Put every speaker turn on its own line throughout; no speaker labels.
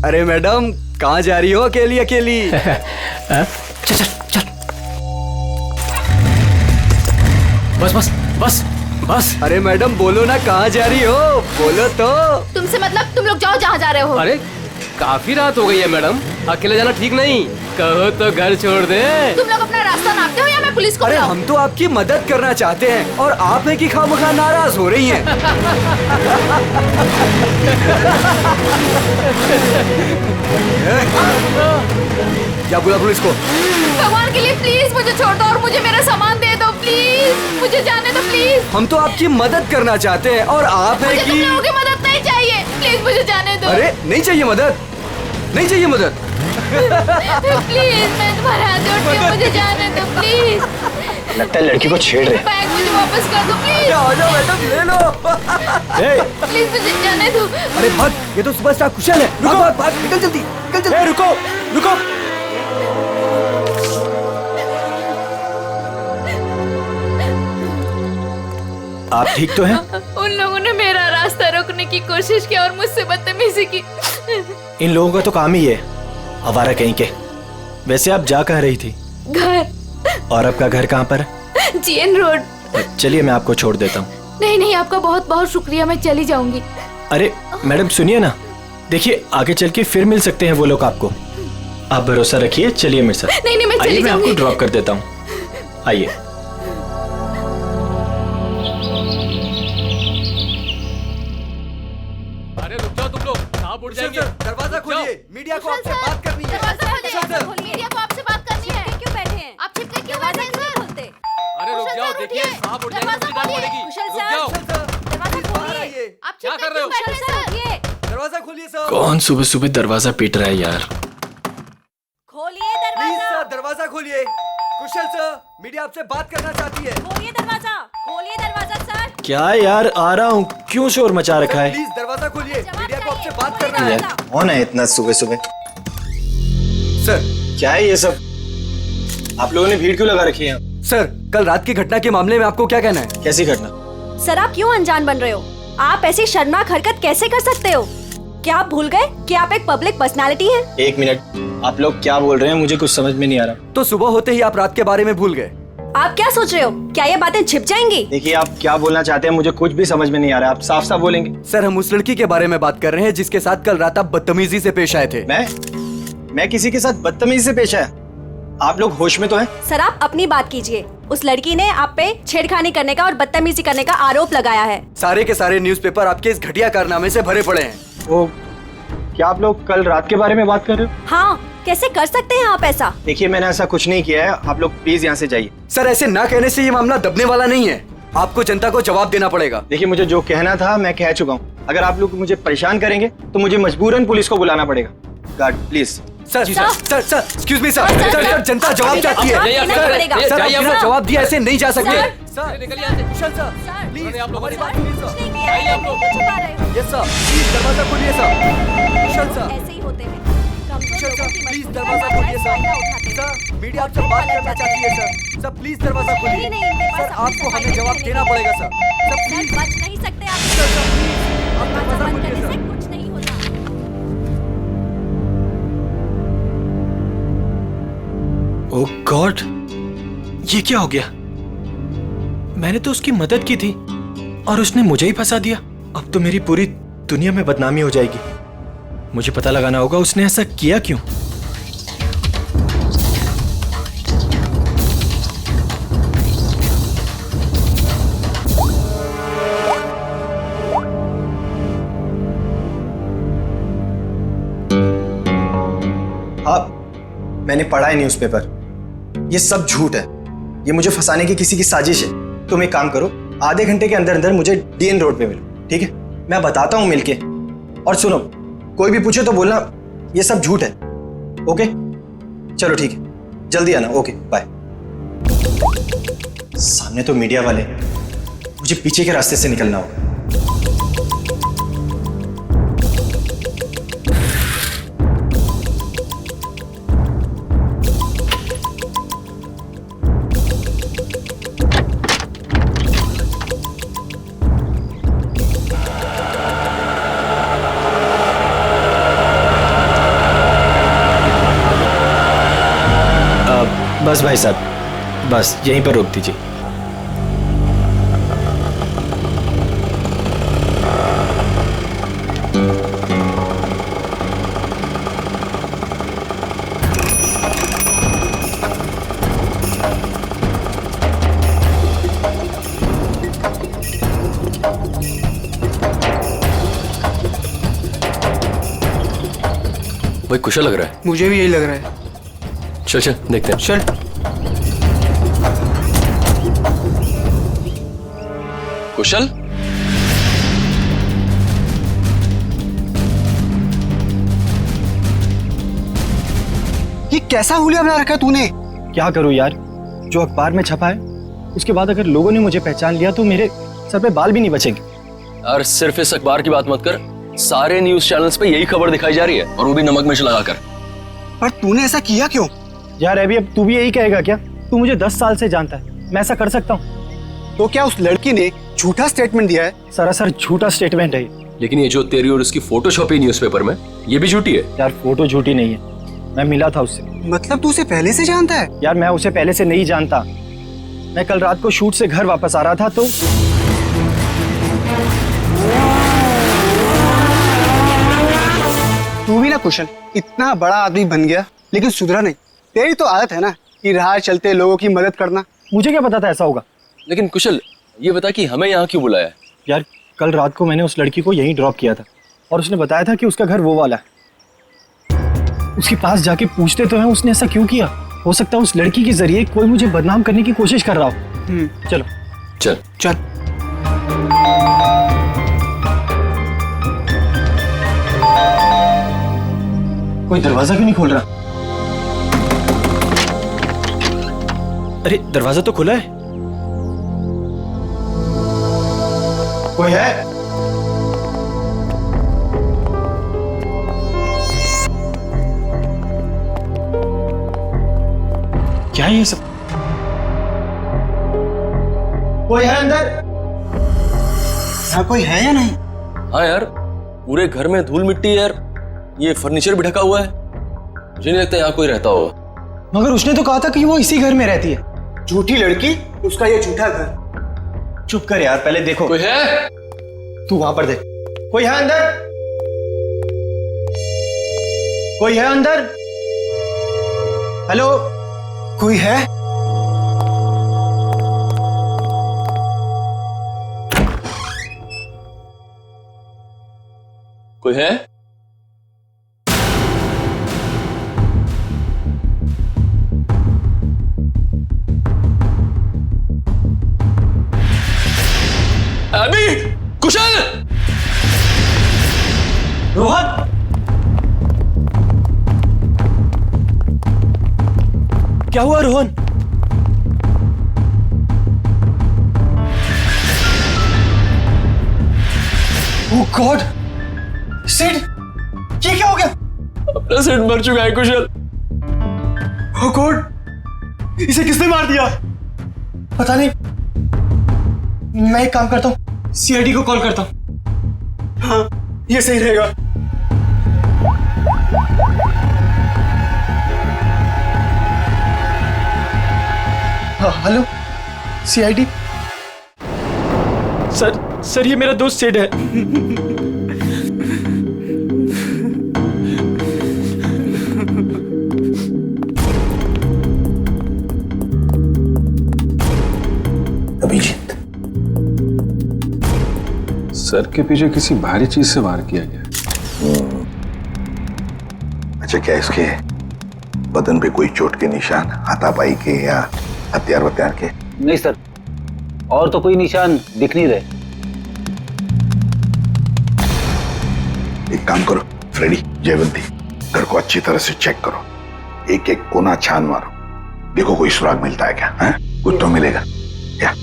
अरे मैडम, कहाँ जा रही हो अकेली अकेली?
चल चल चल। बस बस बस बस।
अरे मैडम बोलो ना, कहाँ जा रही हो? बोलो तो।
तुमसे मतलब तुम लोग जाओ जहाँ जा रहे हो।
अरे काफी रात हो गई है मैडम, अकेले जाना ठीक नहीं, कहो तो घर छोड़ दे।
तुम लोग अपना रास्ता नापते हो या मैं पुलिस को
अरे
बुलाऊं?
हम तो आपकी मदद करना चाहते हैं और आप है कि खामखा नाराज हो रही हैं। क्या बोला पुलिस को?
भगवान के लिए प्लीज मुझे छोड़ दो और मुझे मेरा सामान दे दो प्लीज, मुझे जाने दो प्लीज।
हम तो आपकी मदद करना चाहते हैं और आप है
मुझे
कि
तुम लोगों की मदद नहीं चाहिए, प्लीज मुझे जाने दो।
अरे नहीं चाहिए मदद, नहीं चाहिए मदद।
प्लीज मैं तुम्हारे हाथ जोड़ती हूँ, मुझे जाने दो प्लीज।
लगता है लड़की को छेड़ रहे।
बैग मुझे वापस कर दो प्लीज,
आ जाओ मैडम, ले लो।
प्लीज मुझे जाने दो।
अरे भाग, ये तो सुपरस्टार कुशल है। भाग भाग भाग, निकल जल्दी, निकल जल्दी।
रुको रुको। आप ठीक तो हैं?
उन लोगों ने मेरा रास्ता रोकने की कोशिश की और मुझसे बदतमीजी की।
इन लोगों का तो काम ही है, आवारा कहीं के। वैसे आप जा कहाँ रही थी?
घर।
और आपका घर कहाँ पर है?
GN road.
चलिए मैं आपको छोड़ देता हूँ।
नहीं नहीं, आपका बहुत बहुत शुक्रिया, मैं चली जाऊंगी।
अरे मैडम सुनिए ना, देखिए आगे चल के फिर मिल सकते हैं वो लोग आपको। आप भरोसा रखिए, चलिए मेरे साथ।
नहीं नहीं, मैं
आइए,
चली
मैं आपको
जाऊंगी।
ड्रॉप कर देता हूँ, आइए।
अरे रुक जाओ तुम लोग, सांप उड़ जाएंगे।
दरवाजा खोलिए, मीडिया को आपसे बात करनी है।
दरवाजा खोलिए,
कुशल सर।
मीडिया को आपसे बात करनी है।
क्यों बैठे हैं?
आप छिपके क्यों बैठे हैं सर?
अरे रुक जाओ, देखिए सांप उड़ जाएंगे,
दरवाजा
उल्टी टांग
खोलिए।
पड़ेगी।
कुशल
रुक
सर।
जाओ।
दरवाजा
बाहर
खोलिए।
आइए।
आप
क्या
छिपके
कर रहे हो?
क्यों बैठे हैं सर?
ये
दरवाजा खोलिए सर।
कौन सुबह सुबह दरवाजा पीट रहा है यार?
खोलिए
प्लीज
दरवाजा।
सर, दरवाजा खोलिए। कुशल सर, मीडिया आपसे बात करना चाहती है।
खोलिए दरवाजा। खोलिए दरवाजा सर।
क्या यार, आ रहा हूँ, क्यों शोर मचा रखा है?
प्लीज दरवाजा खोलिए,
जवाब
मीडिया को आपसे
चाहिए।
बात करना है।
दरवाजा।
कौन है इतना सुबह सुबह?
सर,
क्या है ये सब? आप लोगों ने भीड़ क्यों लगा रखी है?
सर कल रात की घटना के मामले में आपको क्या कहना है?
कैसी घटना?
सर आप क्यों अनजान बन रहे हो? आप ऐसी शर्मनाक हरकत कैसे कर सकते हो? क्या आप भूल गए कि आप एक पब्लिक पर्सनालिटी हैं?
एक मिनट, आप लोग क्या बोल रहे हैं? मुझे कुछ समझ में नहीं आ रहा।
तो सुबह होते ही आप रात के बारे में भूल गए।
आप क्या सोच रहे हो? क्या ये बातें छिप जाएंगी?
देखिए आप क्या बोलना चाहते हैं, मुझे कुछ भी समझ में नहीं आ रहा। आप साफ साफ बोलेंगे।
सर हम उस लड़की के बारे में बात कर रहे हैं जिसके साथ कल रात आप बदतमीजी से पेश आए थे।
मैं किसी के साथ बदतमीजी से पेश आया? आप लोग होश में तो हैं?
सर आप अपनी बात कीजिए। उस लड़की ने आप पे छेड़खानी करने का और बदतमीजी करने का आरोप लगाया है।
सारे के सारे न्यूज़पेपर आपके इस घटिया कारनामे से भरे पड़े हैं।
वो क्या आप लोग कल रात के बारे में बात कर रहे हो?
हाँ, कैसे कर सकते हैं आप ऐसा?
देखिए मैंने ऐसा कुछ नहीं किया है, आप लोग प्लीज यहाँ से जाइए।
सर ऐसे ना कहने से ये मामला दबने वाला नहीं है, आपको जनता को जवाब देना पड़ेगा।
देखिए मुझे जो कहना था मैं कह चुका हूँ। अगर आप लोग मुझे परेशान करेंगे तो मुझे मजबूरन पुलिस को बुलाना पड़ेगा। Guard please.
Sir sir sir excuse me sir,
sir,
sir जनता जवाब चाहती है।
जाइए,
सर,
पड़ेगा।
सर
जाइए,
बिना
सर।
जवाब दिया ऐसे नहीं जा सकते।
सर।
सर
निकलिए यहाँ से।
कुशल सर
सर,
प्लीज
उन्होंने आप लोगों
हमारी
से
बात सुनिए सर।
नहीं किया है,
आप लोग।
क्यों छुपा रहे हो?
यस सर प्लीज दरवाजा खोलिए सर। कुशल सर
ऐसे ही होते हैं। कमजोर
कुशल
लोगों
सर
की
प्लीज
मजबूरी
दरवाजा
का
खोलिए
फायदा
सर।
उठाते हैं।
सर मीडिया आपसे बात करना चाहती है सर। सर प्लीज दरवाजा खोलिए।
नहीं, इनके पास
सर
अपनी
आपको
सफाई
हमें
नहीं
जवाब
करने
देना
की।
पड़ेगा सर। सर
सर
प्लीज
बच नहीं सकते आप।
सर सर प्लीज आप
दरवाजा
दरवाजा
बंद
खोलिए
करने से
सर।
कुछ नहीं होता।
ओह गॉड, ये क्या हो गया? मैंने तो उसकी मदद की थी और उसने मुझे ही फंसा दिया। अब तो मेरी पूरी दुनिया में बदनामी हो जाएगी। मुझे पता लगाना होगा उसने ऐसा किया क्यों। हाँ, मैंने पढ़ा है न्यूज़पेपर। ये सब झूठ है, ये मुझे फंसाने की किसी की साजिश है। तुम एक काम करो, आधे घंटे के अंदर अंदर मुझे डीएन रोड पे मिलो, ठीक है? मैं बताता हूँ मिलके। और सुनो, कोई भी पूछे तो बोलना ये सब झूठ है। ओके चलो ठीक है, जल्दी आना। Okay bye. सामने तो मीडिया वाले, मुझे पीछे के रास्ते से निकलना होगा। बस भाई साहब, बस यहीं पर रोक दीजिए।
भाई कुशल लग रहा है।
मुझे भी यही लग रहा है।
चल चल देखते हैं।
चल।
कुशल,
ये कैसा हुलिया बना रखा है तूने?
क्या करूं यार, जो अखबार में छपा है उसके बाद अगर लोगों ने मुझे पहचान लिया तो मेरे सर पे बाल भी नहीं बचेंगे।
यार सिर्फ इस अखबार की बात मत कर, सारे न्यूज चैनल्स पे यही खबर दिखाई जा रही है, और वो भी नमक मिर्च लगाकर।
पर तूने ऐसा किया क्यों?
यार अभी अब तू भी यही कहेगा क्या? तू मुझे 10 साल से जानता है, मैं ऐसा कर सकता हूँ?
तो क्या उस लड़की ने झूठा स्टेटमेंट दिया है?
सरासर झूठा स्टेटमेंट है ये।
लेकिन ये जो तेरी और उसकी फोटो छपी न्यूज़पेपर में, ये भी झूठी है।
यार फोटो झूठी नहीं है, मैं मिला था उससे।
मतलब तू उसे पहले से जानता है?
यार मैं उसे पहले से नहीं जानता, मैं कल रात को शूट से घर वापस आ रहा था तो
तू भी ना कुशल, इतना बड़ा आदमी बन गया लेकिन सुधरा नहीं। तेरी तो आदत है ना कि राह चलते लोगों की मदद करना।
मुझे क्या पता था ऐसा होगा।
लेकिन कुशल, ये बता कि हमें यहाँ क्यों बुलाया है?
यार कल रात को मैंने उस लड़की को यहीं ड्रॉप किया था और उसने बताया था कि उसका घर वो वाला है। उसके पास जाके पूछते तो हैं उसने ऐसा क्यों किया। हो सकता है उस लड़की के जरिए कोई मुझे बदनाम करने की कोशिश कर रहा हो। चलो
चल
चल।
कोई दरवाजा क्यों नहीं खोल रहा? अरे दरवाजा तो खुला है। कोई है? क्या है ये सब? कोई है अंदर?
यहाँ कोई है या नहीं?
हाँ यार, पूरे घर में धूल मिट्टी है यार, ये फर्नीचर भी ढका हुआ है, मुझे नहीं लगता यहाँ कोई रहता होगा।
मगर उसने तो कहा था कि वो इसी घर में रहती है।
झूठी लड़की, उसका ये झूठा घर।
चुप कर यार, पहले देखो।
कोई है?
तू वहां पर देख। कोई है अंदर? कोई है अंदर? हेलो,
कोई है?
कोई है? अभी कुशल,
रोहन, क्या हुआ रोहन? ओह गॉड, सिड, ये क्या हो गया?
अपना सेट मर चुका है कुशल।
ओह गॉड, इसे किसने मार दिया? पता नहीं। मैं एक काम करता हूँ, सीआईडी को कॉल करता हूँ। हाँ, ये सही रहेगा। हाँ, हेलो सीआईडी। सर ये मेरा दोस्त सिड है।
अभिजीत, सर के पीछे किसी भारी चीज से वार किया गया।
अच्छा, क्या इसके बदन पे कोई चोट के निशान, हाथापाई के या हथियार वत्यार के?
नहीं सर, और तो कोई निशान दिख नहीं रहे।
एक काम करो फ्रेडी, जयवंती, घर को अच्छी तरह से चेक करो, एक एक कोना छान मारो, देखो कोई सुराग मिलता है क्या? है? कुछ तो मिलेगा क्या?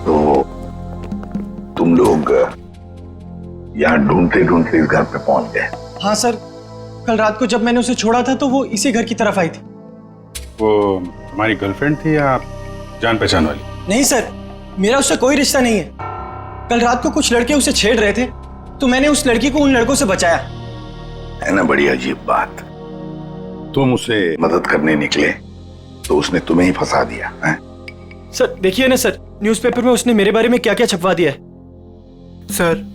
तो तुम लोग यहाँ ढूंढते ढूंढते इस घर पे पहुंच गए?
हाँ सर, कल रात को जब मैंने उसे छोड़ा था तो वो इसी घर की तरफ आई थी।
वो हमारी गर्लफ्रेंड थी या जान पहचान वाली?
नहीं सर, मेरा उससे कोई रिश्ता नहीं है। कल रात को कुछ लड़के उसे छेड़ रहे थे तो मैंने उस लड़की को उन लड़कों से बचाया।
है ना बड़ी अजीब बात। तुम उसे मदद करने निकले तो उसने तुम्हें ही फंसा दिया है?
सर देखिए ना सर, न्यूज़पेपर में उसने मेरे बारे में क्या क्या छपवा दिया है।
सर,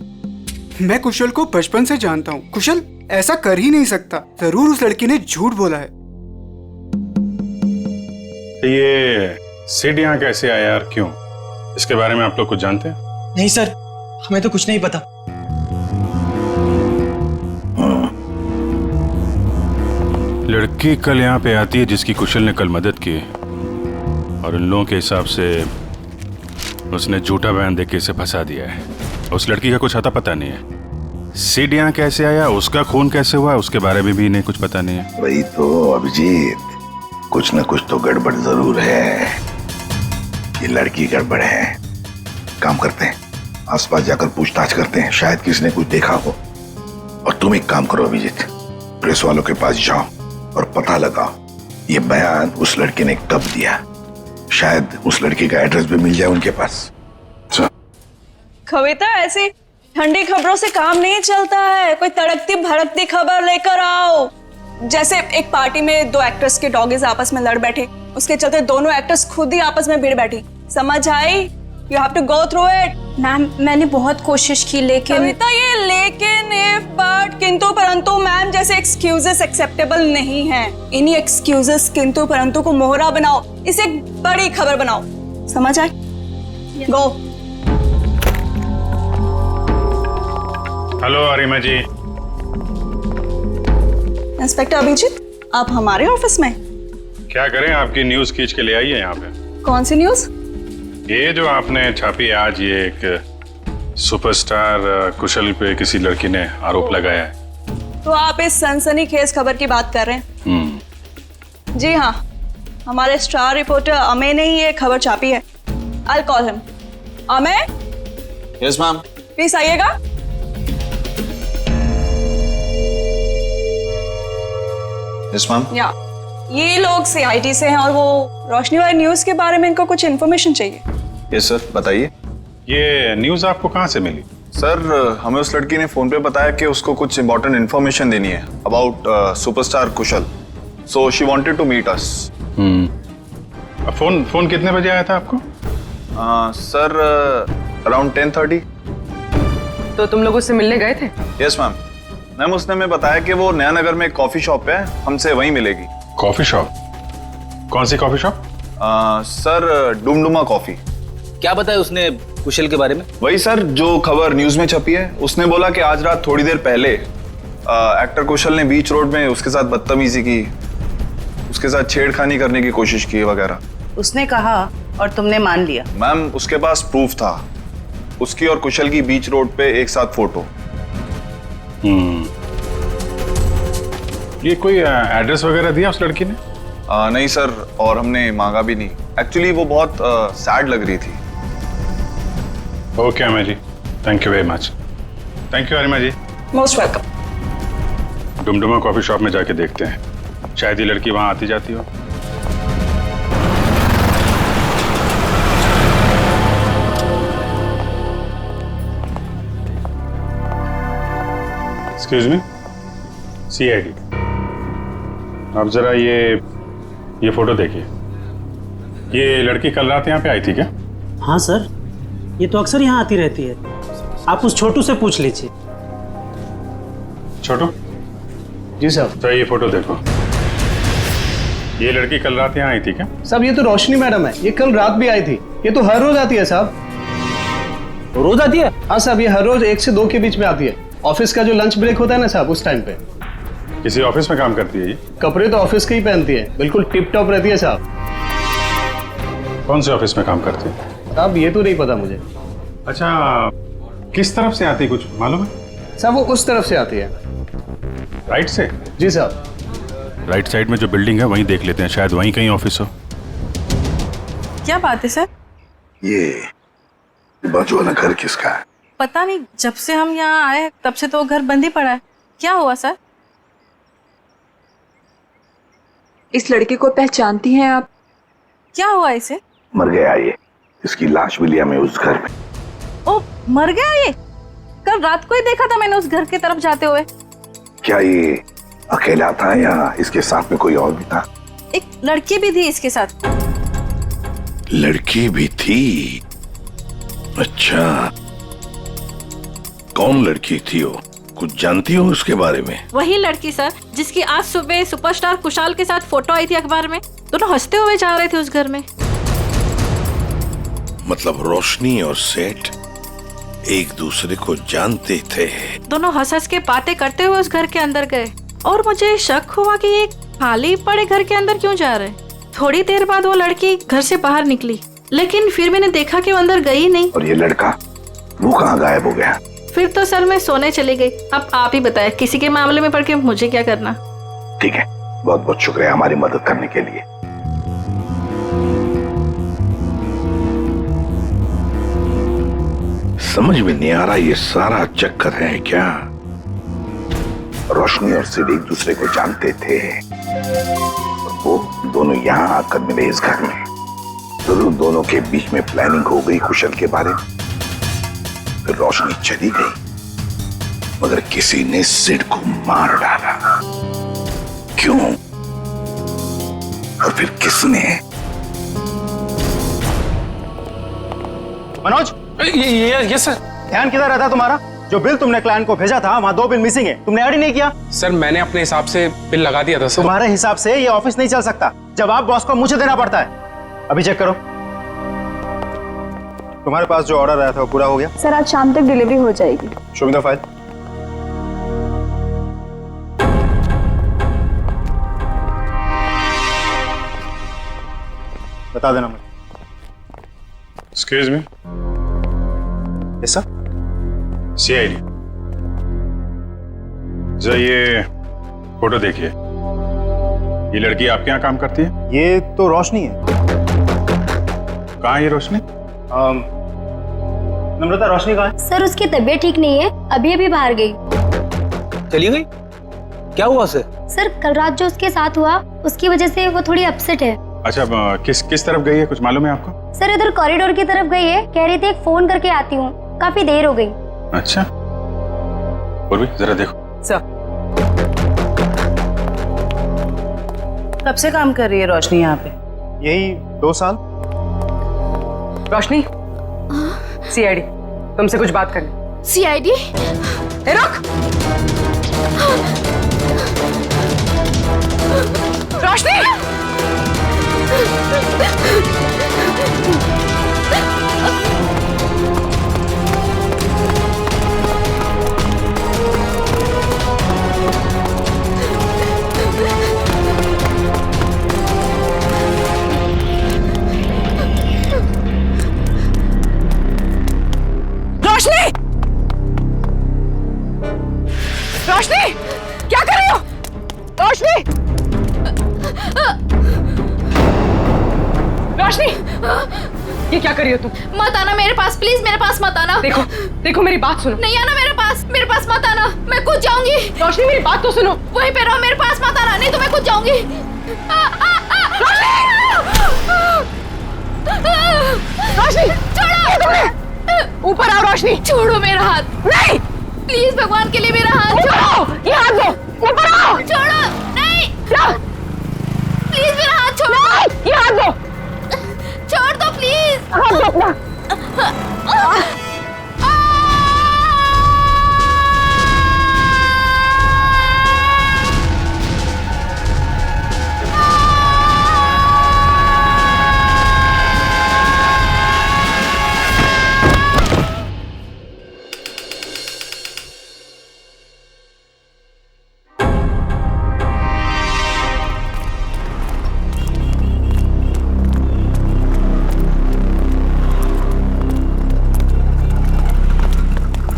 मैं कुशल को बचपन से जानता हूँ। कुशल ऐसा कर ही नहीं सकता। जरूर उस लड़की ने झूठ बोला है।
ये सिड यहाँ कैसे आया और क्यों, इसके बारे में आप लोग कुछ जानते हैं?
नहीं सर, हमें तो कुछ नहीं पता।
लड़की कल यहाँ पे आती है जिसकी कुशल ने कल मदद की, और उन लोगों के हिसाब से उसने झूठा बयान देके इसे फंसा दिया है। उस लड़की का कुछ अता पता नहीं है। सिड यहाँ कैसे आया, उसका खून कैसे हुआ, उसके बारे में भी इन्हें कुछ पता नहीं है।
वही तो अभिजीत, कुछ न कुछ तो गड़बड़ जरूर है। ये लड़की गड़बड़ है। काम करते हैं, आसपास जाकर पूछताछ करते हैं, शायद किसी ने कुछ देखा हो। और तुम एक काम करो अभिजीत, प्रेस वालों के पास जाओ और पता लगाओ ये बयान उस लड़के ने कब दिया। शायद उस लड़के का एड्रेस भी मिल जाए उनके पास।
कविता, ऐसी ठंडी खबरों से काम नहीं चलता है। कोई तड़कती भड़कती खबर लेकर आओ। जैसे एक पार्टी में 2 एक्टर्स के डॉगीज आपस में लड़ बैठे, उसके चलते दोनों एक्टर्स खुद ही आपस में भिड़ बैठी। समझ आई? You have to go through it.
Ma'am, मैंने बहुत कोशिश की, लेकिन
कविता, ये लेकिन, इफ, बट, किंतु परंतु मैम जैसे एक्सक्यूजेस एक्सेप्टेबल नहीं है। इन्हीं एक्सक्यूजेस किंतु परंतु को मोहरा बनाओ, इसे एक बड़ी खबर बनाओ। समझ आए? गो।
हेलो अरिमा जी।
इंस्पेक्टर अभिजीत, आप हमारे ऑफिस में?
क्या करें, आपकी न्यूज खींच के ले आई है यहाँ पे।
कौन सी न्यूज?
ये जो आपने छापी आज, ये एक सुपरस्टार कुशल पे किसी लड़की ने आरोप लगाया है।
तो आप इस सनसनीखेज खबर की बात कर रहे हैं? जी हाँ, हमारे स्टार रिपोर्टर अमेय ने ही ये खबर छापी है। I will call him. Amey?
Yes ma'am.
Please आइएगा।
Yes ma'am.
या ये लोग CID से हैं और वो रोशनी वाली न्यूज के बारे में इनको कुछ इन्फॉर्मेशन चाहिए।
यस सर, बताइए।
ये न्यूज आपको कहाँ से मिली?
सर, हमें उस लड़की ने फोन पे बताया कि उसको कुछ इंपॉर्टेंट इन्फॉर्मेशन देनी है about superstar Kushal, so she wanted to meet us.
Phone कितने बजे आया था आपको?
Sir, around 10:30।
तो तुम लोग उससे मिलने गए थे?
Yes ma'am. मैम, उसने हमें बताया कि वो नया नगर में एक कॉफी शॉप है, हमसे वहीं मिलेगी।
Coffee shop? कौन सी coffee shop?
Sir, Dumduma coffee.
क्या बताया उसने कुशल के बारे में?
वही सर जो खबर न्यूज में छपी है। उसने बोला कि आज रात थोड़ी देर पहले एक्टर कुशल ने बीच रोड में उसके साथ बदतमीजी की, उसके साथ छेड़खानी करने की कोशिश की वगैरह।
उसने कहा और तुमने मान लिया?
मैम, उसके पास प्रूफ था, उसकी और कुशल की बीच रोड पे एक साथ फोटो।
ये कोई एड्रेस वगैरह दिया उस लड़की ने?
नहीं सर, और हमने मांगा भी नहीं। एक्चुअली वो बहुत सैड लग रही थी।
Okay Amey ji, thank you very much. Thank you Arima ji.
Most welcome.
Dumduma coffee shop में जाके देखते हैं, शायद ये लड़की वहां आती जाती हो। एक्सक्यूज मी, CID, आप जरा ये फोटो देखिए। ये लड़की कल रात यहाँ पे आई थी क्या?
हाँ सर, ये तो अक्सर यहाँ आती रहती है। आप उस छोटू से पूछ लीजिए।
छोटू?
जी साहब।
तो ये फोटो देखो, ये लड़की कल रात यहाँ आई थी क्या?
साहब, ये तो रोशनी मैडम है, ये कल रात भी आई थी। ये तो हर रोज आती है साहब।
रोज आती है?
हाँ साहब, ये हर रोज 1 से 2 के बीच में आती है। ऑफिस का जो लंच ब्रेक होता है ना साहब, उस टाइम पे।
किसी ऑफिस में काम करती है ये?
कपड़े तो ऑफिस के ही पहनती है, बिल्कुल टिप टॉप रहती है साहब।
कौन से ऑफिस में काम करती है?
साहब, ये तो नहीं पता मुझे।
अच्छा, किस तरफ से आती, कुछ मालूम है?
साहब, वो उस तरफ से आती है।
राइट से?
जी साहब।
राइट साइड में जो बिल्डिंग है वहीं देख लेते हैं, शायद वहीं कहीं ऑफिस हो।
क्या बात है सर?
ये बाजू वाला घर किसका है?
पता नहीं, जब से हम यहाँ आए तब से तो घर बंद ही पड़ा है। क्या हुआ सर?
इस लड़के को पहचानती हैं आप?
क्या हुआ इसे?
मर गया ये, इसकी लाश मिली हमें उस घर में।
ओ, मर गया ये? कल रात को ही देखा था मैंने उस घर की तरफ जाते हुए।
क्या ये अकेला था या इसके साथ में कोई और भी था?
एक लड़की भी थी इसके साथ।
लड़की भी थी? अच्छा, कौन लड़की थी वो? कुछ जानती हो उसके बारे में?
वही लड़की सर, जिसकी आज सुबह सुपरस्टार कुशाल के साथ फोटो आई थी अखबार में। दोनों हंसते हुए जा रहे थे उस घर में।
मतलब रोशनी और सेठ एक दूसरे को जानते थे?
दोनों हंस हंस के बातें करते हुए उस घर के अंदर गए और मुझे शक हुआ कि ये खाली पड़े घर के अंदर क्यों जा रहे। थोड़ी देर बाद वो लड़की घर से बाहर निकली, लेकिन फिर मैंने देखा कि वो अंदर गई नहीं।
और ये लड़का, वो कहाँ गायब हो गया?
फिर तो सर मैं सोने चली गई। अब आप ही बताएं, किसी के मामले में पड़ के मुझे क्या करना।
ठीक है, बहुत बहुत शुक्रिया हमारी मदद करने के लिए। समझ में नहीं आ रहा ये सारा चक्कर है क्या? रोशनी और सिड एक दूसरे को जानते थे और वो दोनों यहाँ आकर मिले इस घर में। जरूर दोनों के बीच में प्लानिंग हो गई कुशल के बारे में। फिर रोशनी चली गई मगर किसी ने सिड को मार डाला। क्यों और फिर किसने?
मनोज,
ये सर।
ध्यान किधर रहता तुम्हारा? जो बिल तुमने क्लाइंट को भेजा था वहाँ 2 बिल मिसिंग है, तुमने ऐड ही नहीं किया।
सर मैंने अपने हिसाब से बिल लगा दिया था सर।
तुम्हारे हिसाब से ये ऑफिस नहीं चल सकता। जवाब बॉस को मुझे देना पड़ता है। अभी चेक करो, तुम्हारे पास जो ऑर्डर आया था वो पूरा हो गया?
सर आज शाम तक डिलीवरी हो जाएगी।
Show me the file. बता देना मुझे।
Excuse me.
Yes sir.
CID, जरा ये फोटो देखिए। ये लड़की आपके यहाँ काम करती है?
ये तो रोशनी है।
कहाँ है ये रोशनी?
नम्रता, रोशनी कहाँ है?
सर उसकी तबीयत ठीक नहीं है, अभी अभी बाहर गई।
चली गई? क्या हुआ उसे?
सर कल रात जो उसके साथ हुआ उसकी वजह से वो थोड़ी अपसेट है।
अच्छा, किस तरफ गई है, कुछ मालूम है आपको?
सर इधर कॉरिडोर की तरफ गई है, कह रही थी एक फोन करके आती हूँ, काफी देर हो गई।
अच्छा, और भी जरा देखो।
सर कब से काम कर रही है रोशनी यहाँ पे?
यही 2 साल।
रोशनी, सीआईडी, तुमसे कुछ बात करनी।
सीआईडी?
रुक! रोशनी! रोशनी! रोशनी! क्या कर रही हो? रोशनी! रोशनी! ये क्या कर रही हो तुम?
मत आना मेरे पास, प्लीज मेरे पास मत आना।
देखो, देखो मेरी बात सुनो।
नहीं आना मेरे पास मत आना, मैं कूद जाऊंगी।
रोशनी मेरी बात तो सुनो।
वहीं पे रहो, मेरे पास मत आना, नहीं तो मैं कूद जाऊंगी।
रोशनी!
छोड़ो!
ऊपर आओ रोशनी!
छोड़ो मेरा हाथ।
नहीं!
प्लीज भगवान के लिए मेरा हाथ
छोड़ो! ये हाथ दो! ऊपर आओ!
छोड़ो! नहीं! प्लीज मेरा हाथ छोड़ो!
ये हाथ दो!
छोड़ दो प्लीज!
हाथ दो अपना!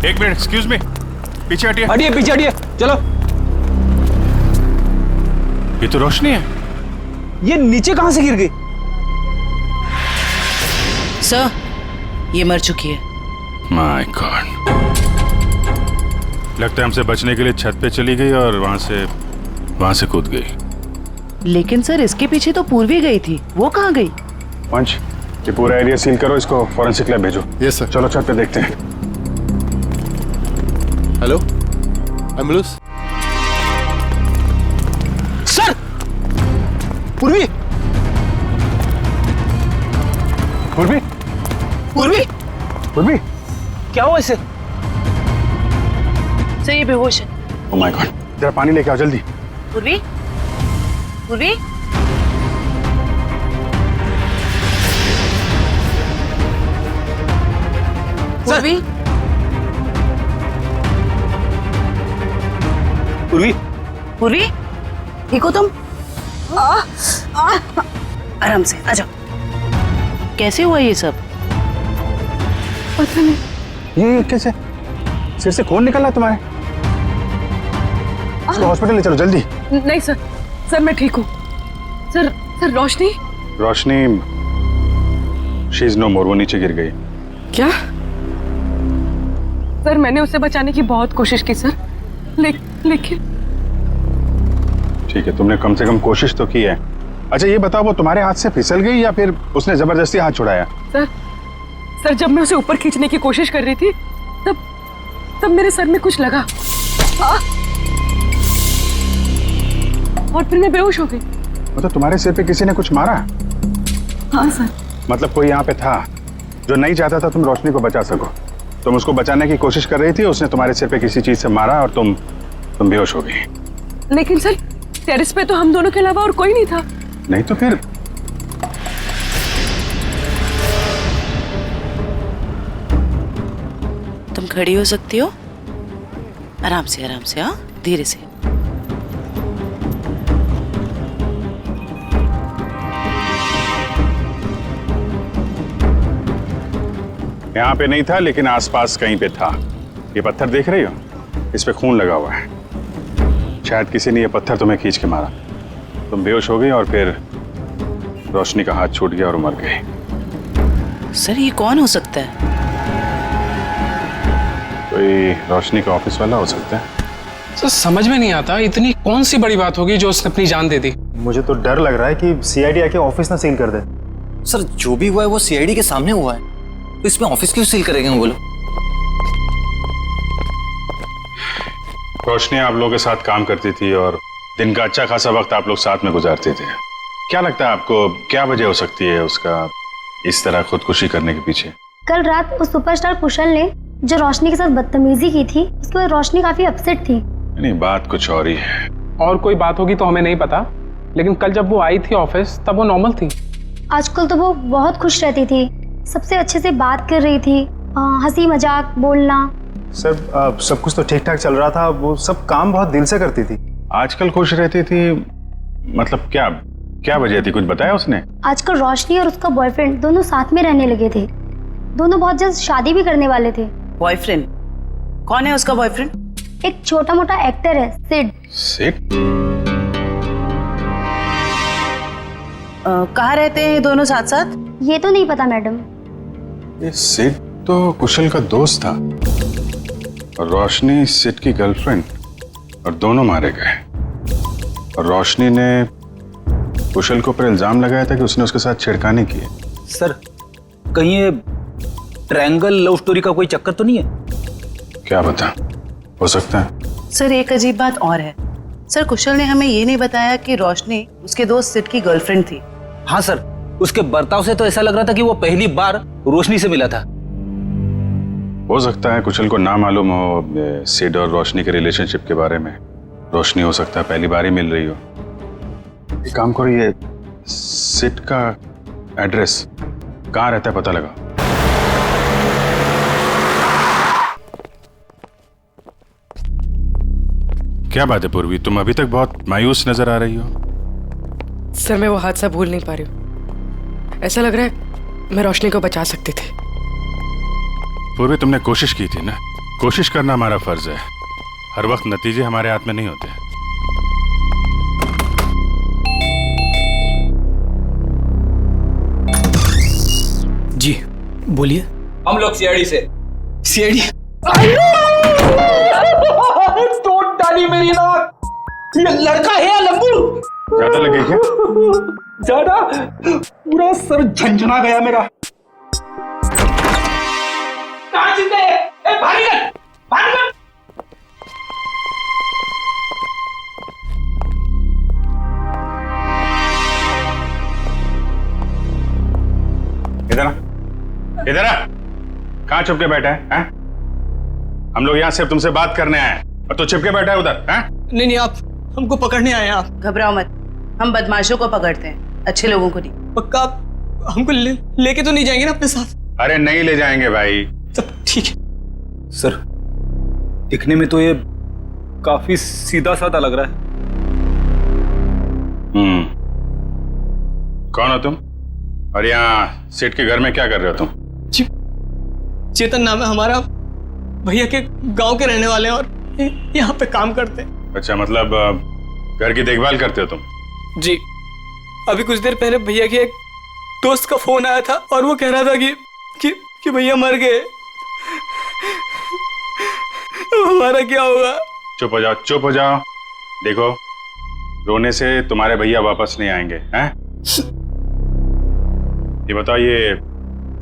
एक मिनट, एक्सक्यूज मी, पीछे हटिए।
हटिए, पीछे हटिए, चलो।
ये तो रोशनी है।
ये नीचे कहां से गिर गई?
सर, ये मर चुकी है।
माय गॉड, लगता है हमसे बचने के लिए छत पे चली गई और वहां से कूद गई।
लेकिन सर इसके पीछे तो पूर्वी गई थी, वो कहाँ गई?
पंच, ये पूरा एरिया सील करो, इसको फॉरेंसिक लैब भेजो।
Yes sir.
चलो छत पे देखते हैं।
Hello, ambulance.
पूर्वी पूर्वी
पूर्वी
पूर्वी
क्या हुआ इसे?
सर ये बेहोश है।
ओह माय गॉड, जरा पानी लेके आओ जल्दी।
पूर्वी पूर्वी पूर्वी
पूर्वी
पूर्वी ठीक हो तुम? आराम से आ जाओ। कैसे हुआ ये सब?
पता नहीं।
ये कैसे सिर से खून निकल रहा है तुम्हारे? हॉस्पिटल ले चलो जल्दी।
नहीं सर, सर मैं ठीक हूँ। Sir sir Roshni
Roshni she is no more, वो नीचे गिर गई।
क्या? सर मैंने उसे बचाने की बहुत कोशिश की सर, लेकिन
ठीक है, तुमने कम से कम कोशिश तो की है। अच्छा ये बताओ, वो तुम्हारे हाथ से फिसल गई या फिर उसने जबरदस्ती हाथ छुड़ाया?
सर जब मैं उसे ऊपर खींचने की कोशिश कर रही थी तब मेरे सर में कुछ लगा और फिर मैं बेहोश हो गई।
मतलब तुम्हारे सिर पे किसी ने कुछ मारा?
हाँ सर।
मतलब कोई यहाँ पे था जो नहीं चाहता था तुम रोशनी को बचा सको। तुम उसको बचाने की कोशिश कर रही थी, उसने तुम्हारे सिर पे किसी चीज से मारा और तुम बेहोश हो गई।
लेकिन सर टेरेस पे तो हम दोनों के अलावा और कोई नहीं था।
नहीं तो फिर?
तुम खड़ी हो सकती हो? आराम से हाँ, धीरे से।
यहाँ पे नहीं था लेकिन आसपास कहीं पे था। ये पत्थर देख रही हो, इस पे खून लगा हुआ है। शायद किसी ने ये पत्थर तुम्हें खींच के मारा, तुम बेहोश हो गई और फिर रोशनी का हाथ छूट गया और मर गई।
सर ये कौन हो सकता है?
कोई रोशनी का ऑफिस वाला हो सकता है।
सर समझ में नहीं आता, इतनी कौन सी बड़ी बात होगी जो उसने अपनी जान दे दी।
मुझे तो डर लग रहा है कि सीआईडी आके ऑफिस ना सील कर दे।
सर जो भी हुआ है वो सीआईडी के सामने हुआ है, तो इसमें ऑफिस क्यों सील करेंगे वो लोग?
रोशनी आप लोगों के साथ काम करती थी और दिन का अच्छा खासा वक्त आप लोग साथ में गुजारते थे। क्या लगता है आपको, क्या वजह हो सकती है उसका इस तरह खुदकुशी करने के पीछे?
कल रात उस सुपरस्टार कुशल ने जो रोशनी के साथ बदतमीजी की थी, उसके बाद रोशनी काफी अपसेट थी।
नहीं, बात कुछ और ही है।
और कोई बात होगी तो हमें नहीं पता, लेकिन कल जब वो आई थी ऑफिस तब वो नॉर्मल थी।
आजकल तो वो बहुत खुश रहती थी, सबसे अच्छे से बात कर रही थी, हंसी मजाक बोलना।
सर सब कुछ तो ठीक ठाक चल रहा था, वो सब काम बहुत दिल से करती थी।
आजकल खुश रहती थी मतलब क्या क्या वजह थी, कुछ बताया उसने?
आजकल रोशनी और उसका बॉयफ्रेंड दोनों साथ में रहने लगे थे। दोनों बहुत जल्द शादी भी करने वाले थे।
बॉयफ्रेंड? कौन है उसका बॉयफ्रेंड?
एक छोटा मोटा एक्टर है, सिड।
सिड?
कहाँ रहते हैं दोनों साथ साथ?
ये तो नहीं पता मैडम।
ये सिड तो कुशल का दोस्त था और रोशनी सिड की गर्लफ्रेंड, और दोनों मारे गए। और रोशनी ने कुशल को पर इल्जाम लगाया था कि उसने उसके साथ छेड़खानी की है।
सर कहीं ये ट्रायंगल लव स्टोरी का कोई चक्कर तो नहीं है?
क्या पता, हो सकता है।
सर एक अजीब बात और है। सर कुशल ने हमें ये नहीं बताया कि रोशनी उसके दोस्त सिड की गर्लफ्रेंड थी।
हाँ सर, उसके बर्ताव से तो ऐसा लग रहा था कि वो पहली बार रोशनी से मिला था।
हो सकता है कुशल को ना मालूम हो सिड और रोशनी के रिलेशनशिप के बारे में। रोशनी हो सकता है पहली बार ही मिल रही हो। एक काम करो, ये सिड का एड्रेस कहाँ रहता है पता लगा। क्या बात है पूर्वी, तुम अभी तक बहुत मायूस नजर आ रही हो।
सर मैं वो हादसा भूल नहीं पा रही हूँ। ऐसा लग रहा है मैं रोशनी को बचा सकती थी।
पूर्वी तुमने कोशिश की थी ना, कोशिश करना हमारा फर्ज है। हर वक्त नतीजे हमारे हाथ में नहीं होते।
जी बोलिए।
हम लोग सीआईडी से।
सीआईडी?
तोड़ डाली मेरी नाक। ये लड़का है या लंबू?
ज्यादा लगे क्या?
ज्यादा, पूरा सर झंझना गया मेरा। कहाँ चिंता है? भाग निकल, भाग निकल।
इधर आ, इधर आ। कहाँ छुप के बैठा है? हम लोग यहाँ सिर्फ तुमसे बात करने आए हैं और तू छिप के बैठा है उधर।
नहीं नहीं, आप हमको पकड़ने आए हैं। आप
घबराओ मत, हम बदमाशों को पकड़ते हैं, अच्छे लोगों को नहीं।
पक्का आप हमको लेके तो नहीं जाएंगे ना अपने साथ?
अरे नहीं ले जाएंगे भाई।
तब ठीक है।
सर, दिखने में तो ये काफी सीधा साधा लग रहा है।
कौन हो तुम और यहाँ सेठ के घर में क्या कर रहे हो तुम?
जी, चेतन नाम है हमारा, भैया के गांव के रहने वाले हैं और यहाँ पे काम करते हैं।
अच्छा, मतलब घर की देखभाल करते हो तुम?
जी, अभी कुछ देर पहले भैया के एक दोस्त का फोन आया था और वो कह रहा था कि भैया मर गए। हमारा क्या होगा?
चुप हो जाओ, चुप हो जाओ। देखो, रोने से तुम्हारे भैया वापस नहीं आएंगे। हैं? ये बताओ, ये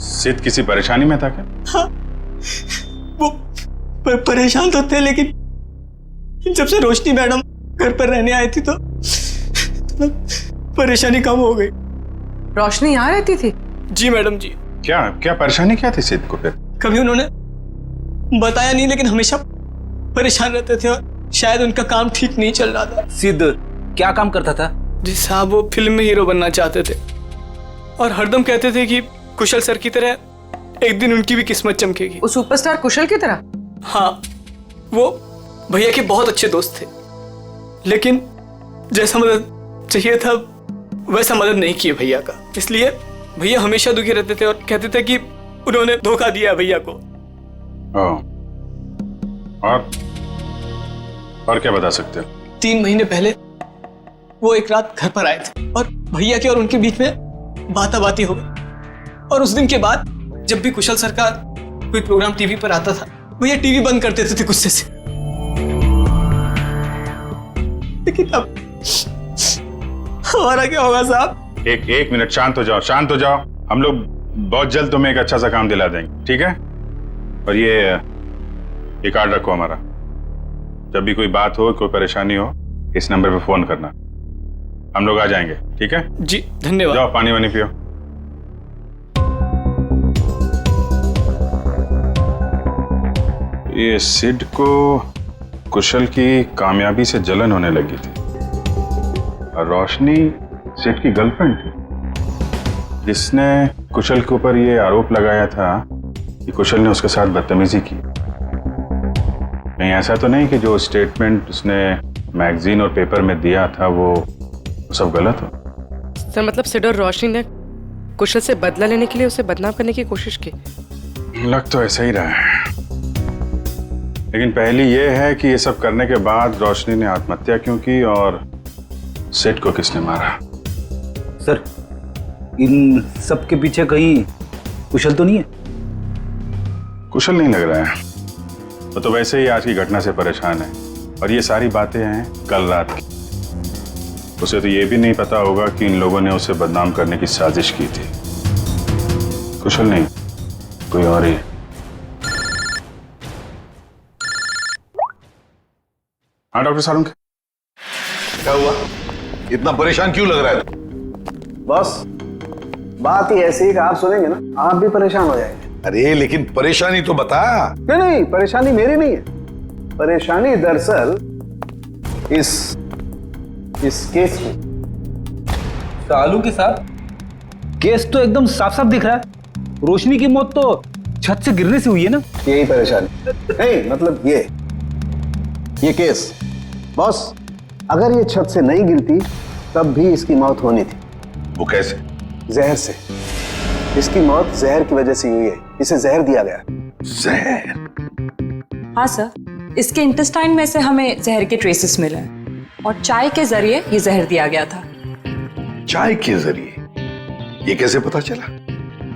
सिद्ध किसी परेशानी में था क्या?
हाँ, वो परेशान तो थे, लेकिन जब से रोशनी मैडम घर पर रहने आई थी तो परेशानी कम हो गई।
रोशनी यहाँ रहती थी?
जी मैडम जी।
क्या परेशानी क्या थी सिद्ध को फिर?
कभी उन्होंने बताया नहीं, लेकिन हमेशा परेशान रहते थे और शायद उनका काम ठीक नहीं चल रहा था।
सिद्ध क्या काम करता था?
जी साहब, वो फिल्म में हीरो बनना चाहते थे और हरदम कहते थे कि कुशल सर की तरह एक दिन उनकी भी किस्मत चमकेगी।
वो सुपरस्टार कुशल की तरह?
हाँ, वो भैया के बहुत अच्छे दोस्त थे, लेकिन जैसा मदद चाहिए था वैसा मदद नहीं किए भैया का। इसलिए भैया हमेशा दुखी रहते थे और कहते थे कि उन्होंने धोखा दिया भैया को।
और क्या बता सकते हो?
3 महीने पहले वो एक रात घर पर आए थे और भैया के और उनके बीच में बाताबाती हो गई। और उस दिन के बाद जब भी कुशल सर का कोई प्रोग्राम टीवी पर आता था, भैया टीवी बंद कर देते थे गुस्से से। लेकिन अब हमारा क्या होगा साहब?
एक मिनट, शांत हो जाओ, शांत हो जाओ। हम लोग बहुत जल्द तुम्हें एक अच्छा सा काम दिला देंगे, ठीक है? और ये कार्ड रखो हमारा। जब भी कोई बात हो, कोई परेशानी हो, इस नंबर पे फोन करना, हम लोग आ जाएंगे, ठीक है?
जी धन्यवाद।
जाओ पानी वानी पियो। ये सिड को कुशल की कामयाबी से जलन होने लगी थी और रोशनी सिड की गर्लफ्रेंड थी, जिसने कुशल के ऊपर ये आरोप लगाया था कि कुशल ने उसके साथ बदतमीजी की। नहीं, ऐसा तो नहीं कि जो स्टेटमेंट उसने मैगजीन और पेपर में दिया था वो सब गलत हो?
सर, मतलब सिड और रोशनी ने कुशल से बदला लेने के लिए उसे बदनाम करने की कोशिश की?
लग तो ऐसा ही रहा है, लेकिन पहली ये है कि ये सब करने के बाद रोशनी ने आत्महत्या क्यों की और सिड को किसने मारा?
सर, इन सब के पीछे कहीं कुशल तो नहीं है?
कुशल नहीं लग रहा है, वो तो वैसे ही आज की घटना से परेशान है और ये सारी बातें हैं कल रात की। उसे तो ये भी नहीं पता होगा कि इन लोगों ने उसे बदनाम करने की साजिश की थी। कुशल नहीं, कोई और ही। हाँ डॉक्टर सारुंग,
क्या हुआ? इतना परेशान क्यों लग रहा है?
बस बात ही ऐसी है कि आप सुनेंगे ना आप भी परेशान हो जाएंगे।
अरे लेकिन परेशानी तो बता।
नहीं, परेशानी मेरी नहीं है। परेशानी दरअसल इस केस में।
सालू के साथ केस तो एकदम साफ साफ दिख रहा है। रोशनी की मौत तो छत से गिरने से हुई है ना?
यही परेशानी नहीं, मतलब ये केस बॉस, अगर ये छत से नहीं गिरती तब भी इसकी मौत होनी थी।
वो कैसे?
जहर से। इसकी मौत जहर की वजह से हुई है, इसे जहर दिया गया।
जहर?
हाँ सर, इसके इंटेस्टाइन में से हमें जहर के ट्रेसेस मिले हैं और चाय के जरिए ये जहर दिया गया था।
चाय के जरिए? ये कैसे पता चला?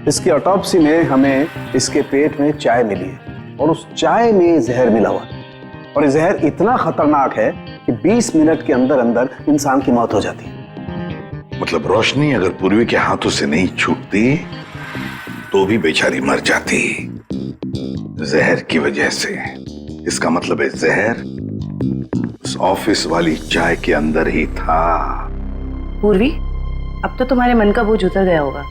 इसकी ऑटोप्सी में हमें इसके पेट में चाय मिली है और उस चाय में जहर मिला हुआ, और ये जहर इतना खतरनाक है कि 20 मिनट के अंदर अंदर इंसान की मौत हो जाती है।
मतलब रोशनी अगर पूर्वी के हाथों से नहीं छूटती तो भी बेचारी मर जाती जहर की वजह से। इसका मतलब है जहर उस ऑफिस वाली चाय के अंदर ही था।
पूर्वी, अब तो तुम्हारे मन का बोझ उतर गया होगा।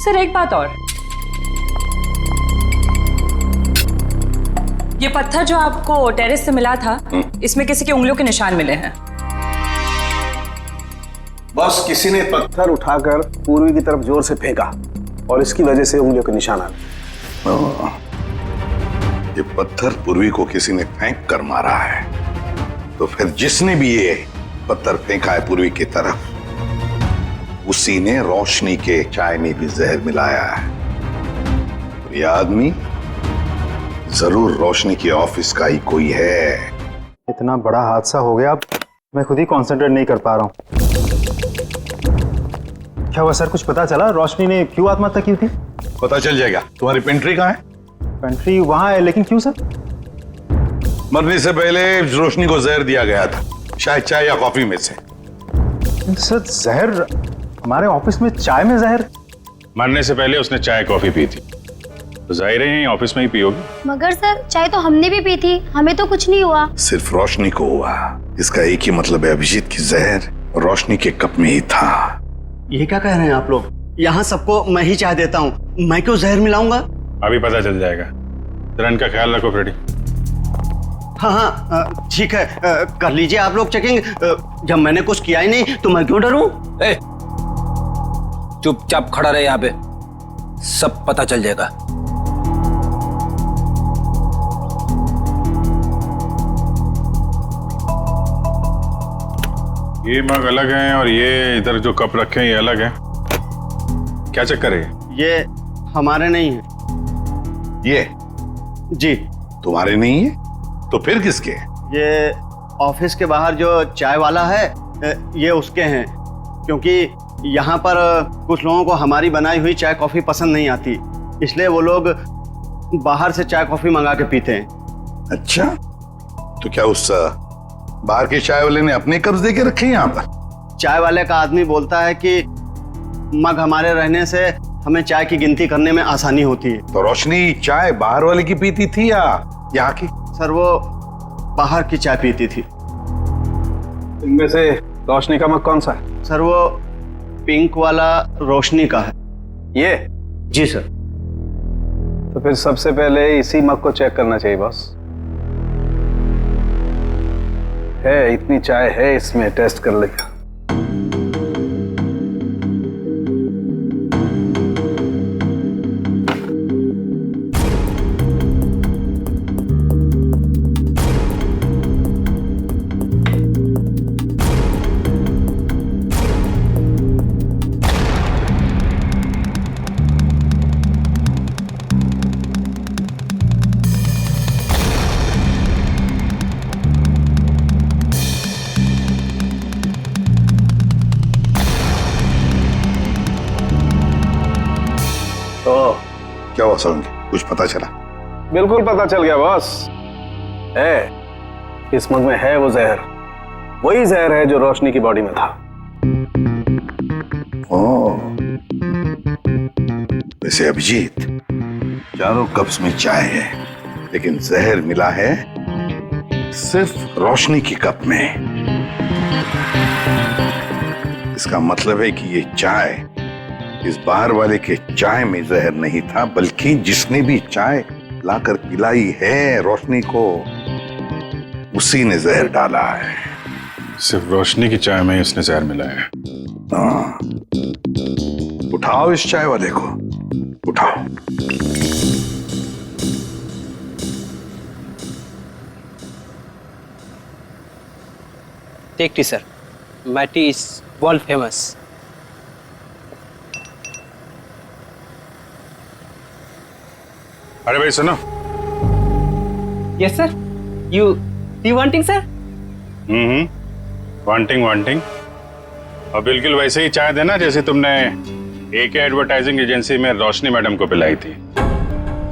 सर एक बात और, ये पत्थर जो आपको टेरेस से मिला था, इसमें किसी की उंगलियों के निशान मिले हैं।
बस किसी ने पत्थर उठाकर पूर्वी की तरफ जोर से फेंका और इसकी वजह से उंगलियों के निशान आ गए।
ये पत्थर पूर्वी को किसी ने फेंक कर मारा है, तो फिर जिसने भी ये पत्थर फेंका है पूर्वी की तरफ, उसी ने रोशनी के चाय में भी जहर मिलाया है। और यह आदमी जरूर रोशनी के ऑफिस का ही कोई है।
इतना बड़ा हादसा हो गया, अब मैं खुद ही कंसंट्रेट नहीं कर पा रहा हूँ। क्या हुआ सर, कुछ पता चला रोशनी ने क्यों आत्महत्या की थी?
पता चल जाएगा। तुम्हारी पेंट्री कहाँ है?
पेंट्री वहां है, लेकिन क्यों सर?
मरने से पहले रोशनी को जहर दिया गया था, शायद चाय या कॉफी में से।
सर जहर? हमारे ऑफिस में चाय में जहर?
मरने से पहले उसने चाय कॉफी पी थी, तो जाहिर है ऑफिस में ही पी होगी।
मगर सर चाय तो हमने भी पी थी, हमें तो कुछ नहीं हुआ।
सिर्फ रोशनी को हुआ। इसका एक ही मतलब है, अभिजीत की जहर रोशनी के कप में ही था।
ये क्या कह रहे हैं आप लोग? यहाँ सबको मैं ही चाय देता हूँ, मैं क्यों जहर मिलाऊंगा?
अभी पता चल जाएगा। जरा इनका ख्याल रखो फ्रेडी।
हाँ हाँ ठीक है, कर लीजिए आप लोग चेकिंग। जब मैंने कुछ किया ही नहीं तो मैं क्यों डरूं?
चुपचाप खड़ा रहे यहाँ पे, सब पता चल जाएगा।
ये मग अलग हैं और ये इधर जो कप रखे हैं ये अलग हैं। क्या चक्कर है?
ये हमारे नहीं है।
ये
जी
तुम्हारे नहीं है तो फिर किसके?
ये ऑफिस के बाहर जो चाय वाला है, ये उसके हैं। क्योंकि यहाँ पर कुछ लोगों को हमारी बनाई हुई चाय कॉफी पसंद नहीं आती, इसलिए वो लोग बाहर से चाय कॉफी मंगा के पीते हैं।
अच्छा, तो क्या उस बाहर के चाय वाले ने अपने कब्ज दे के रखे यहाँ पर?
चाय वाले का आदमी बोलता है कि मग हमारे रहने से हमें चाय की गिनती करने में आसानी होती है।
तो रोशनी चाय बाहर वाले की पीती थी या यहाँ की?
सर वो बाहर की चाय पीती थी।
इनमें से रोशनी का मग कौन सा है?
सर वो पिंक वाला रोशनी का है।
ये?
जी सर।
तो फिर सबसे पहले इसी मग को चेक करना चाहिए बॉस। है इतनी चाय है इसमें, टेस्ट कर लेगा।
क्या हुआ सलोंगी, कुछ पता चला?
बिल्कुल पता चल गया बॉस। है इस मग में है वो जहर, वही जहर है जो रोशनी की बॉडी में था।
वैसे अभिजीत, चारों कप्स में चाय है, लेकिन जहर मिला है सिर्फ रोशनी की कप में। इसका मतलब है कि ये चाय इस बाहर वाले के चाय में जहर नहीं था, बल्कि जिसने भी चाय लाकर पिलाई है रोशनी को, उसी ने जहर डाला है।
सिर्फ रोशनी की चाय में इसने जहर मिलाया है।
हाँ, उठाओ इस चाय वाले को, उठाओ।
Take tea sir, my tea is world famous.
अरे भाई सुनो।
Yes sir, you wanting sir?
Wanting और बिल्कुल वैसे ही चाय देना जैसे तुमने एके एडवर्टाइजिंग एजेंसी में रोशनी मैडम को पिलाई थी।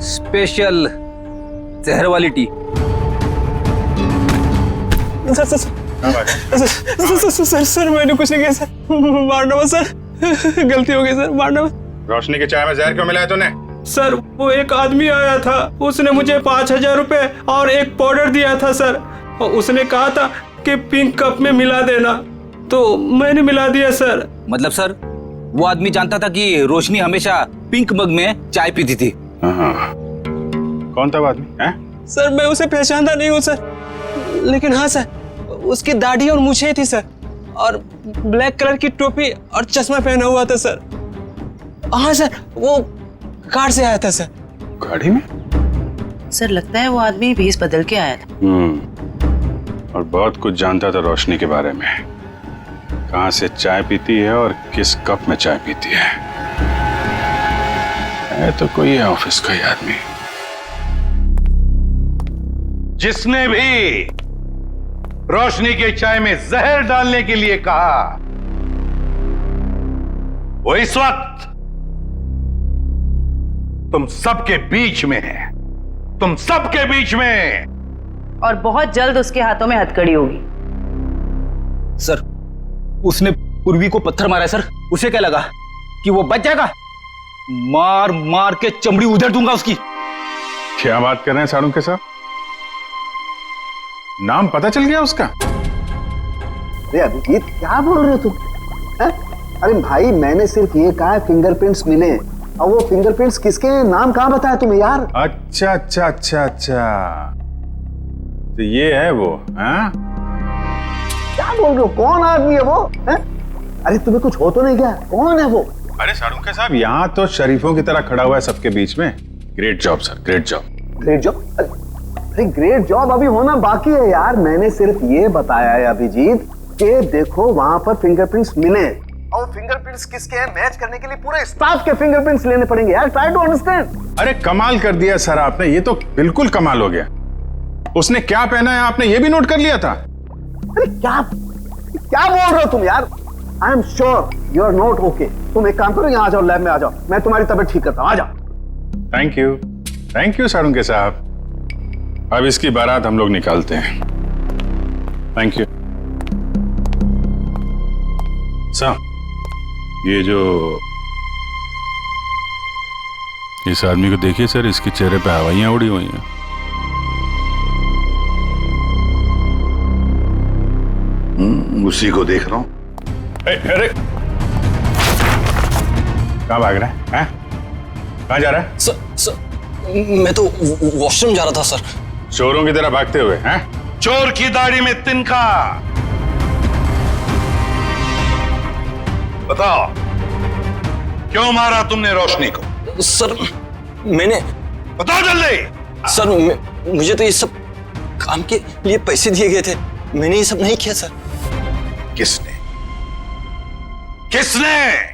स्पेशल जहर वाली टी।
सर मैंने कुछ नहीं किया सर, मारना मत सर, गलती हो गई सर, मारना मत।
रोशनी के चाय में जहर क्यों मिलाया तूने?
सर वो एक आदमी आया था, उसने मुझे 5,000 रुपए और एक पाउडर दिया था सर, और उसने कहा था कि पिंक कप में मिला देना, तो मैंने मिला दिया सर।
मतलब सर वो आदमी जानता था कि रोशनी हमेशा पिंक मग में चाय पीती थी।
हाँ। कौन था वो आदमी?
सर मैं उसे पहचानता नहीं हूँ सर, लेकिन हाँ सर, उसकी दाढ़ी और मूछें थी सर, और ब्लैक कलर की टोपी और चश्मा पहना हुआ था सर। हाँ सर, वो कार से आया था सर।
गाड़ी में?
सर लगता है वो आदमी भेष बदल के आया था।
और बहुत कुछ जानता था रोशनी के बारे में, कहाँ से चाय पीती है और किस कप में चाय पीती है तो कोई है ऑफिस का ही आदमी।
जिसने भी रोशनी के चाय में जहर डालने के लिए कहा, वो इस वक्त तुम सबके बीच में है, तुम सबके बीच में,
और बहुत जल्द उसके हाथों में हथकड़ी होगी।
सर उसने पूर्वी को पत्थर मारा है सर, उसे क्या लगा कि वो बच जाएगा? मार मार के चमड़ी उधेड़ दूंगा उसकी।
क्या बात कर रहे हैं सारुण के साथ? नाम पता चल गया उसका?
अरे अभिजीत क्या बोल रहे हो तुम? अरे भाई मैंने सिर्फ ये कहा फिंगरप्रिंट्स मिले, और वो फिंगरप्रिंट्स किसके हैं, नाम कहाँ बताया तुम्हें यार?
अच्छा अच्छा अच्छा अच्छा, तो ये है वो? हाँ
क्या बोल रहे हो? कौन आदमी है वो? अरे तुम्हें कुछ हो तो नहीं गया? कौन है वो?
अरे सारुण के साहब, यहाँ तो शरीफों की तरह खड़ा हुआ है सबके बीच में। Great job sir, great job.
Great job? अरे ग्रेट जॉब अभी होना बाकी है यार। मैंने सिर्फ ये बताया है अभिजीत कि देखो वहां पर फिंगरप्रिंट्स मिले, और फिंगरप्रिंट्स किसके हैं मैच करने के लिए पूरे स्टाफ के फिंगरप्रिंट्स लेने पड़ेंगे यार। Try to understand.
अरे कमाल कर दिया सर आपने, ये तो बिल्कुल कमाल हो गया। उसने क्या पहना है आपने ये भी नोट कर लिया था?
अरे क्या बोल रहे हो तुम यार? I am sure you are not okay. तुम एक काम करो, यहाँ आ जाओ, लैब में आ जाओ, मैं तुम्हारी तबीयत ठीक करता हूँ, आ जाओ।
थैंक यू सारुण के साहब। अब इसकी बारात हम लोग निकालते हैं। Thank you sir. ये जो इस आदमी को देखिए सर, इसके चेहरे पे हवाइयां उड़ी हुई हैं।
उसी को देख रहा हूं।
अरे कहाँ भाग रहा है? कहाँ जा रहा है?
सर मैं तो वॉशरूम जा रहा था सर।
चोरों की तरह भागते हुए हैं?
चोर की दाढ़ी में तिनका। बताओ क्यों मारा तुमने रोशनी को?
सर मैंने,
बताओ जल्दी।
सर मुझे तो ये सब काम के लिए पैसे दिए गए थे, मैंने ये सब नहीं किया सर।
किसने? किसने?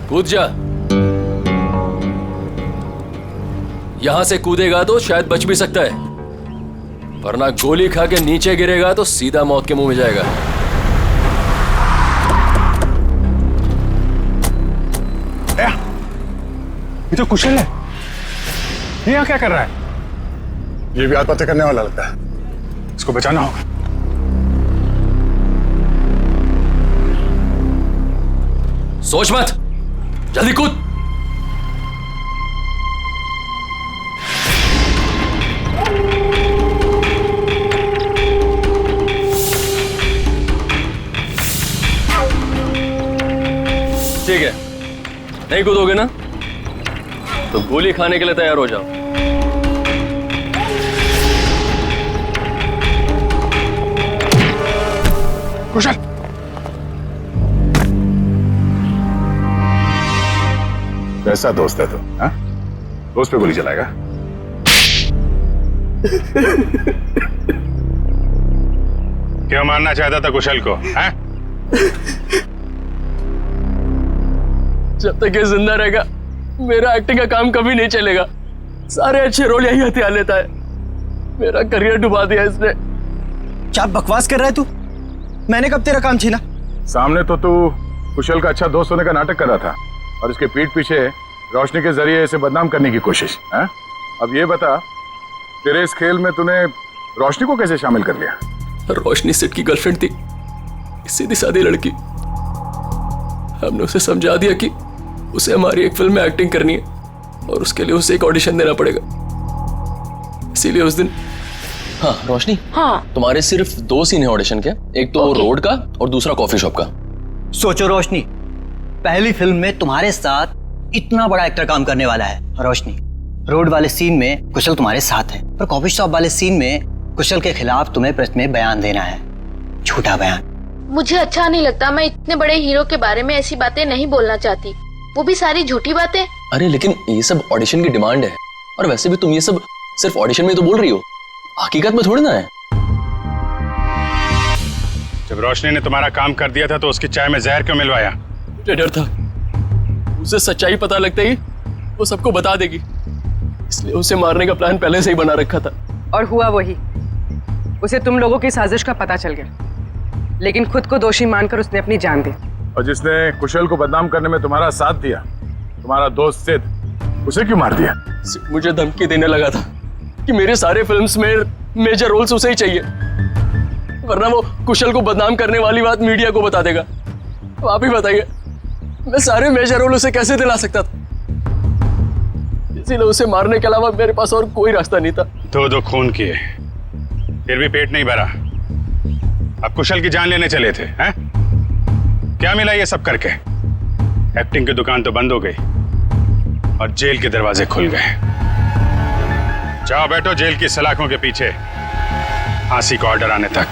कूद जा। यहां से कूदेगा तो शायद बच भी सकता है, वरना गोली खा के नीचे गिरेगा तो सीधा मौत के मुंह में जाएगा।
ये तो कुशल है, ये यहाँ क्या कर रहा है? ये भी आत्महत्या करने वाला लगता है, इसको बचाना होगा।
सोच मत, जल्दी कूद। ठीक है, नहीं कूदोगे ना तो गोली खाने के लिए तैयार हो जाओ।
कुशल, कैसा दोस्त है तू? दोस्त पे गोली चलाएगा? क्यों मारना चाहता था कुशल को?
जब तक ये जिंदा रहेगा मेरा एक्टिंग का काम कभी नहीं चलेगा। सारे अच्छे रोल यही हथियार लेता है, मेरा करियर डुबा दिया इसने।
क्या बकवास कर रहा है तू? मैंने कब तेरा काम छीना?
सामने तो तू कुशल का अच्छा दोस्त होने का नाटक कर रहा था और इसके पीठ पीछे रोशनी के जरिए इसे बदनाम करने की कोशिश है। अब ये बता, तेरे इस खेल में तूने रोशनी को कैसे शामिल कर लिया?
रोशनी सेठ की गर्लफ्रेंड थी, सीधी सादी लड़की। हमने उसे समझा दिया कि उसे हमारी एक फिल्म में एक्टिंग करनी है और उसके लिए उसे एक ऑडिशन देना पड़ेगा। इसीलिए उस दिन।
हाँ रोशनी,
हाँ
तुम्हारे सिर्फ 2 सीन है ऑडिशन के, एक तो रोड का और दूसरा कॉफी शॉप का।
सोचो रोशनी, पहली फिल्म में तुम्हारे साथ इतना बड़ा एक्टर काम करने वाला है। रोशनी, रोड वाले सीन में कुशल तुम्हारे साथ है, पर कॉफी शॉप वाले सीन में कुशल के खिलाफ तुम्हें प्रेस में बयान देना है, झूठा बयान।
मुझे अच्छा नहीं लगता, मैं इतने बड़े हीरो के बारे में ऐसी बातें नहीं बोलना चाहती, वो भी सारी झूठी बातें।
अरे लेकिन ये सब ऑडिशन की डिमांड है, और वैसे भी तुम ये सब सिर्फ ऑडिशन में तो बोल रही हो, हकीकत में थोड़ी ना है।
जब रोशनी ने तुम्हारा काम कर दिया था तो उसकी चाय में जहर क्यों मिलवाया?
मुझे डर था उसे सच्चाई पता लगते ही वो सबको बता देगी, इसलिए उसे मारने का प्लान पहले से ही बना रखा था।
और हुआ वही, उसे तुम लोगों की साजिश का पता चल गया, लेकिन खुद को दोषी मानकर उसने अपनी जान दी।
और जिसने कुशल को बदनाम करने में तुम्हारा साथ दिया, तुम्हारा दोस्त सिद्ध, उसे क्यों मार दिया?
मुझे धमकी देने लगा था कि मेरे सारे फिल्म्स में मेजर रोल्स उसे ही चाहिए, वरना वो कुशल को बदनाम करने वाली बात मीडिया को बता देगा। तो आप ही बताइए, मैं सारे मेजर रोल उसे कैसे दिला सकता था? इसीलिए उसे मारने के अलावा मेरे पास और कोई रास्ता नहीं था।
2 खून किए, फिर भी पेट नहीं भरा, अब कुशल की जान लेने चले थे हैं? क्या मिला ये सब करके? एक्टिंग की दुकान तो बंद हो गई और जेल के दरवाजे खुल गए। जाओ बैठो जेल की सलाखों के पीछे, फांसी का ऑर्डर आने तक।